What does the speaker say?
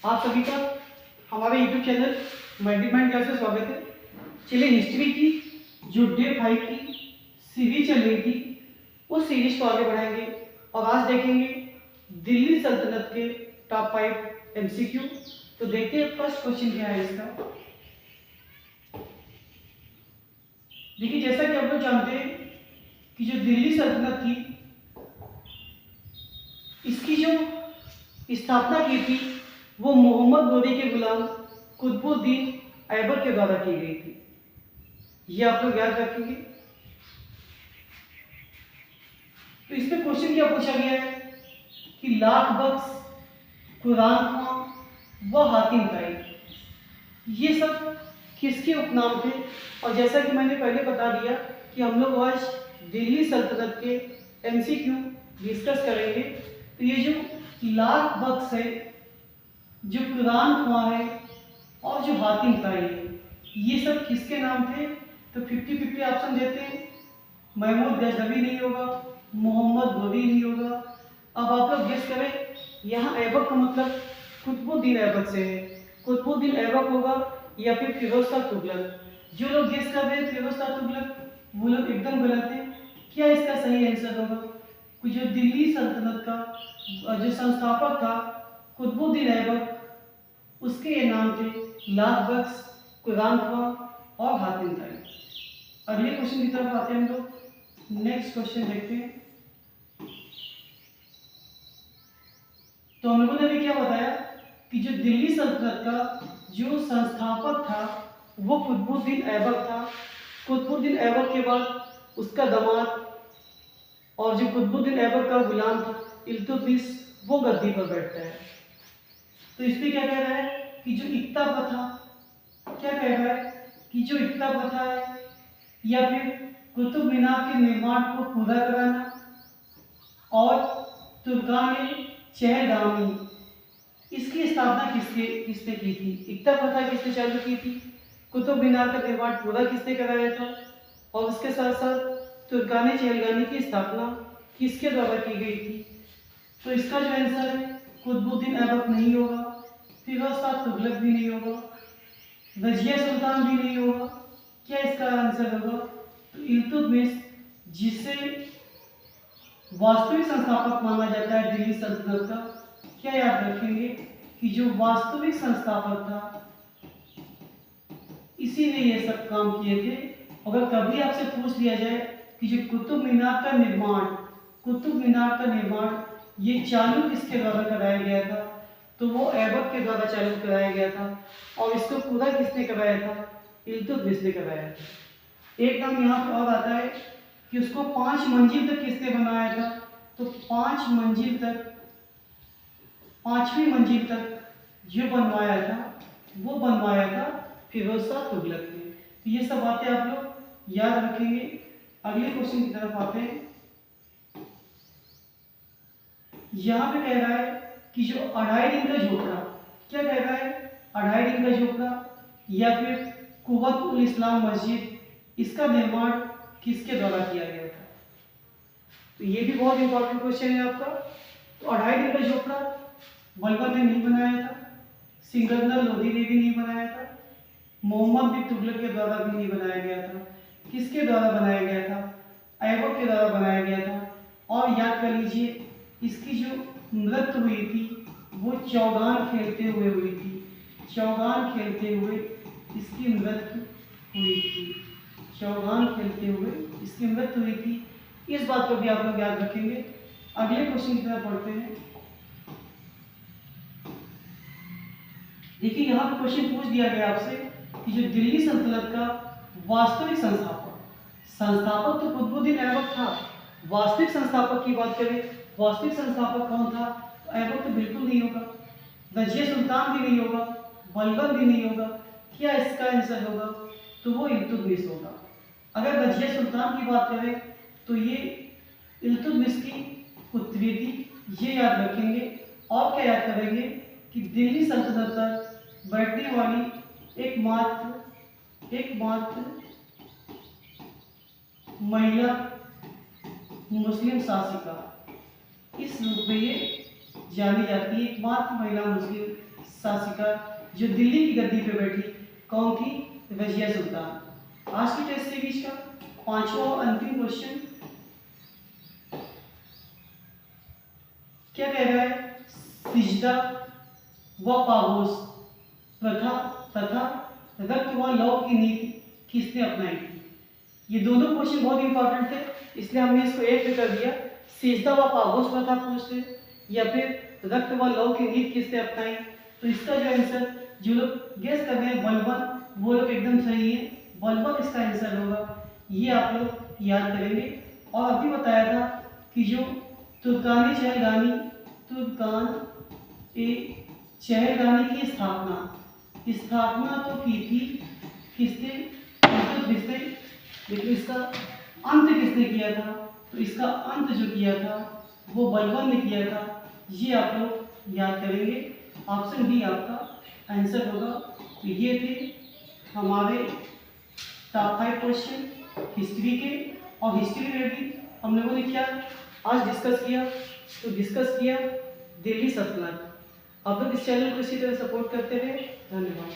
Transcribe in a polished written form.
आप सभी का हमारे YouTube चैनल मल्टीमाइंड क्लास में स्वागत है। चलिए हिस्ट्री की जो डे 5 की सीरीज चल रही थी उस सीरीज को आगे बढ़ाएंगे और आज देखेंगे दिल्ली सल्तनत के टॉप 5 MCQ। तो देखते हैं फर्स्ट क्वेश्चन क्या है इसका। देखिए जैसा कि आप लोग जानते हैं कि जो दिल्ली सल्तनत थी इसकी जो स्थापना की थी वो मोहम्मद गोरी के गुलाम कुतुबुद्दीन ऐबक के द्वारा की गई थी। ये आप लोग याद रखेंगे। तो इसमें क्वेश्चन क्या पूछा गया है कि लाख बख्श, कुरान खां व हातिम ताई ये सब किसके उपनाम थे। और जैसा कि मैंने पहले बता दिया कि हम लोग आज दिल्ली सल्तनत के MCQ डिस्कस करेंगे। तो ये जो लाख बख्श है, जो कुरान खां है और जो हातिम ताई है ये सब किसके नाम थे। तो 50-50 ऑप्शन देते हैं। महमूद गजनवी नहीं होगा, मोहम्मद गोरी नहीं होगा। अब आप लोग गेस करें, यहाँ ऐबक का मतलब कुतुबुद्दीन ऐबक से है। कुतुबुद्दीन ऐबक होगा या फिर फिरोज शाह तुगलक। जो लोग गेस कर रहे हैं फिरोज शाह तुगलक वो लोग एकदम गलत है। क्या इसका सही आंसर होगा? जो दिल्ली सल्तनत का जो संस्थापक था कुतुबुद्दीन ऐबक, उसके ये नाम थे लाख बख्श, कुरान खां और हातिम ताई। अगले क्वेश्चन की तरफ आते हैं हम लोग। नेक्स्ट क्वेश्चन देखते हैं। तो हम लोगों ने भी क्या बताया कि जो दिल्ली सल्तनत का जो संस्थापक था वो कुतुबुद्दीन ऐबक था। कुतुबुद्दीन ऐबक के बाद उसका दामाद और जो कुतुबुद्दीन ऐबक का गुलाम था इल्तुतमिश वो गद्दी पर बैठता है। तो इसमें क्या कह रहा है कि जो इक्ता प्रथा, क्या कह रहा है कि जो इक्ता प्रथा है या फिर कुतुब मीनार के निर्माण को पूरा कराना और तुर्कान चहलगामी इसकी स्थापना किसने की थी। इक्ता प्रथा किसने चालू की थी, कुतुब मीनार का निर्माण पूरा किसने कराया था और उसके साथ साथ तुर्कान चहलगामी की स्थापना किसके द्वारा की गई थी। तो इसका जो आंसर है कुतुबुद्दीन ऐबक नहीं होगा, फिरोज शाह तुगलक भी नहीं होगा, रजिया सुल्तान भी नहीं होगा। क्या इसका आंसर होगा? तो इल्तुतमिश, जिसे वास्तविक संस्थापक माना जाता है दिल्ली सल्तनत का। क्या याद रखेंगे कि जो वास्तविक संस्थापक था इसी ने ये सब काम किए थे। अगर कभी आपसे पूछ लिया जाए कि जो कुतुब मीनार का निर्माण ये चालू किसके द्वारा कराया गया था, तो वो ऐबक के द्वारा चालू कराया गया था। और इसको पूरा किसने कराया था? इल्तुतमिश ने कराया था। एक नाम यहाँ पर और आता है कि उसको 5 मंजिल तक किसने बनाया था। तो 5 मंजिल तक, 5वीं मंजिल तक जो बनवाया था वो बनवाया था फिरोज शाह तुगलक ने। तो ये सब बातें आप लोग याद रखेंगे। अगले क्वेश्चन की तरफ आते हैं। यहाँ पे कह रहा है कि जो 2.5 दिन का झोपड़ा, क्या कह रहा है? 2.5 दिन का झोपड़ा या फिर कुव्वत उल इस्लाम मस्जिद, इसका निर्माण किसके द्वारा किया गया था। तो ये भी बहुत इंपॉर्टेंट क्वेश्चन है आपका। तो 2.5 दिन का झोपड़ा बलबन ने नहीं बनाया था, सिकंदर लोधी ने भी नहीं बनाया था, मोहम्मद बिन तुगलक के द्वारा भी नहीं बनाया गया था। किसके द्वारा बनाया गया था? ऐबक के द्वारा बनाया गया था। और याद कर लीजिए इसकी जो मृत्यु हुई थी वो चौगान खेलते हुए हुई थी। चौगान खेलते हुए इसकी मृत्यु हुई थी। चौगान खेलते हुए इसकी मृत्यु हुई थी। इस बात को भी आप लोग याद रखेंगे। अगले क्वेश्चन की तरफ पढ़ते हैं। देखिए यहाँ पे क्वेश्चन पूछ दिया गया आपसे कि जो दिल्ली सल्तनत का वास्तविक संस्थापक तो कुतुबुद्दीन ऐबक था। वास्तविक संस्थापक की बात करें, वास्तविक संस्थापक कौन था? तो ऐबक तो बिल्कुल नहीं होगा, रजिया सुल्तान भी नहीं होगा, बलबन भी नहीं होगा। क्या इसका आंसर होगा? तो वो इल्तुतमिश होगा। अगर रजिया सुल्तान की बात करें तो ये इल्तुतमिश की पुत्री थी, ये याद रखेंगे। और क्या याद करेंगे कि दिल्ली सल्तनत पर बैठने वाली एकमात्र महिला मुस्लिम शासिका, इस रूप में ये जानी जाती है। एकमात्र महिला मुस्लिम शासिका जो दिल्ली की गद्दी पे बैठी कौन थी? रजिया सुल्तान। आज की टेस्ट सीरीज का पांचवा और अंतिम क्वेश्चन क्या कह रहा है? सिजदा व पागोस प्रथा तथा रक्त व लौ की नीति किसने अपनाई थी? ये दोनों क्वेश्चन बहुत इंपॉर्टेंट थे, इसलिए हमने इसको एक पे कर दिया। सिजदा व पागोस प्रथा पूछते या फिर रक्त व लौ की नीति किसने अपनाई? तो इसका जो आंसर जो लोग गेस कर रहे हैं बलबन, वो लोग एकदम सही है, बलबन इसका आंसर होगा। ये आप लोग याद करेंगे। और अभी बताया था कि जो तुर्कानी चहलगामी तुर्कान ए चहलगामी की स्थापना तो की थी किसने? इल्तुतमिश ने। लेकिन इसका अंत किसने किया था? तो इसका अंत जो किया था वो बलबन ने किया था। ये आप लोग याद करेंगे। ऑप्शन बी आपका आंसर होगा। तो ये थे हमारे टॉप 5 क्वेश्चन हिस्ट्री के। और हिस्ट्री में भी हम लोगों ने क्या आज डिस्कस किया? तो डिस्कस किया दिल्ली सल्तनत। आप लोग इस चैनल को इसी तरह सपोर्ट करते रहे। धन्यवाद।